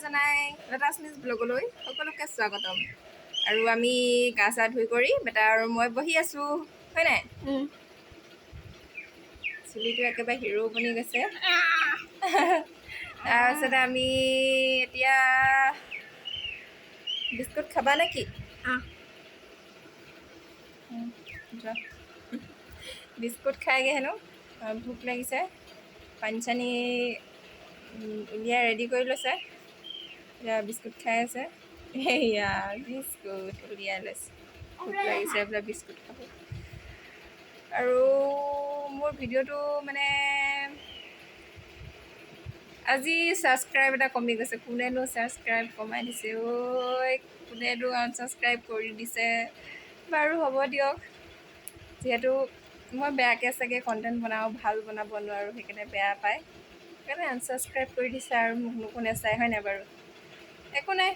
জনাই আছামিজ ব্লগলৈ সকলোকে স্বাগতম। আৰু আমি গা চা ধুই কৰি বেটা আৰু মই বহি আছোঁ, হয় নাই? চুলিটো একেবাৰে হিৰো বনি গৈছে। তাৰপিছতে আমি এতিয়া বিস্কুট খাবা নেকি? বিস্কুট খাইগৈ হেনো, ভোক লাগিছে। পানী চানী উলিয়াই ৰেডি কৰি লৈছে, এতিয়া বিস্কুট খাই আছে। সেয়া বিস্কুট উলিয়াই লৈছে, ভোক লাগিছে বোলে বিস্কুট খাব। আৰু মোৰ ভিডিঅ'টো মানে আজি ছাবস্ক্ৰাইব এটা কমি গৈছে। কোনেনো ছাবস্ক্ৰাইব কমাই দিছে ঐ, কোনেনো আনছাবস্ক্ৰাইব কৰি দিছে। বাৰু হ'ব দিয়ক, যিহেতু মই বেয়াকৈ চাগে কণ্টেণ্ট বনাওঁ, ভাল বনাব নোৱাৰোঁ, সেইকাৰণে বেয়া পায়, সেইকাৰণে আনছাবস্ক্ৰাইব কৰি দিছে আৰু মোক নুশুনে চাই, হয় নাই বাৰু? একো নাই,